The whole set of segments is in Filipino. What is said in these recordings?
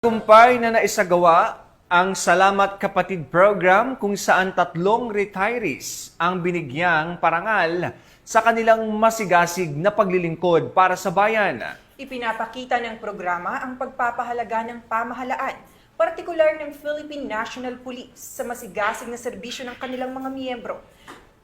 Tagumpay na naisagawa ang Salamat Kapatid Program kung saan 3 retirees ang binigyang parangal sa kanilang masigasig na paglilingkod para sa bayan. Ipinapakita ng programa ang pagpapahalaga ng pamahalaan, partikular ng Philippine National Police sa masigasig na serbisyo ng kanilang mga miyembro.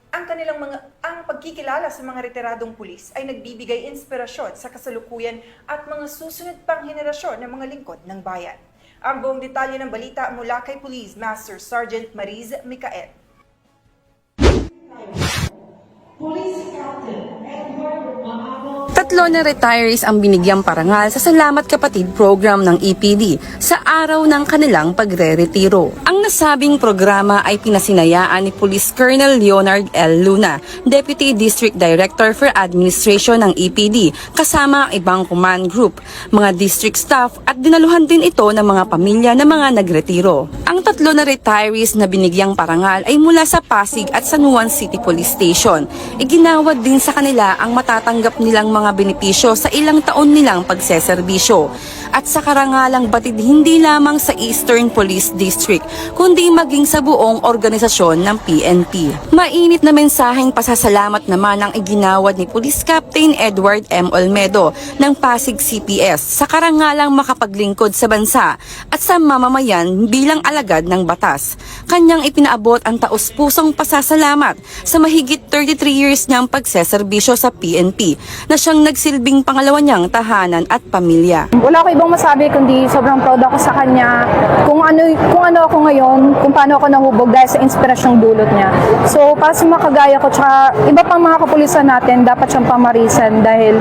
Ang pagkikilala sa mga retiradong pulis ay nagbibigay inspirasyon sa kasalukuyan at mga susunod pang henerasyon ng mga lingkod ng bayan. Ang buong detalye ng balita mula kay Police Master Sergeant Mariz Micael. Tatlo na retirees ang binigyang parangal sa Salamat Kapatid program ng EPD sa araw ng kanilang pagre-retiro. Ang nasabing programa ay pinasinayaan ni Police Colonel Leonard L. Luna, Deputy District Director for Administration ng EPD, kasama ang ibang command group, mga district staff at dinaluhan din ito ng mga pamilya ng mga nagretiro. Ang tatlo na retirees na binigyang parangal ay mula sa Pasig at San Juan City Police Station. Iginawad din sa kanila ang matatanggap nilang mga benepisyo sa ilang taon nilang pagseserbisyo. At sa karangalang batid hindi lamang sa Eastern Police District, kundi maging sa buong organisasyon ng PNP. Mainit na mensaheng pasasalamat naman ang iginawad ni Police Captain Edward M. Olmedo ng Pasig CPS sa karangalang makapaglingkod sa bansa at sa mamamayan bilang alagad ng batas. Kanyang ipinaabot ang taus-pusong pasasalamat sa mahigit 33 years niyang pagseserbisyo sa PNP na siyang nagsilbing pangalawa niyang tahanan at pamilya. Wala ko ibang masabi kundi sobrang proud ako sa kanya kung ano ako ngayon, kung paano ako nahubog dahil sa inspirasyong dulot niya. So para sa mga kagaya ko tsaka iba pang mga kapulisan natin, dapat siyang pamarisan dahil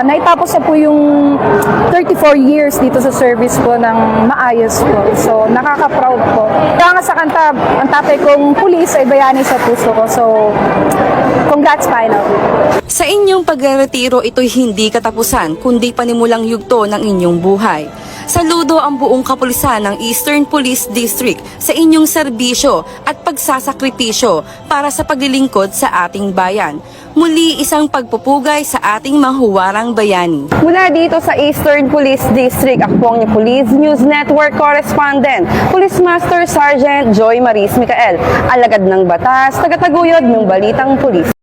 naitapos na po yung 34 years dito sa service ko ng maayos po. So nakaka-proud po. Kaya nga sa kanta, ang tatay kong pulis ay bayani sa puso ko. So congrats, Final. Sa inyong pagre-retiro, ito'y hindi katapusan, kundi panimulang yugto ng inyong buhay. Saludo ang buong kapulisan ng Eastern Police District sa inyong serbisyo at pagsasakripisyo para sa paglilingkod sa ating bayan. Muli isang pagpupugay sa ating mahuwarang bayani. Mula dito sa Eastern Police District, ako po ang inyong Police News Network Correspondent, Police Master Sergeant Joy Mariz Micael, alagad ng batas, tagataguyod ng balitang pulis.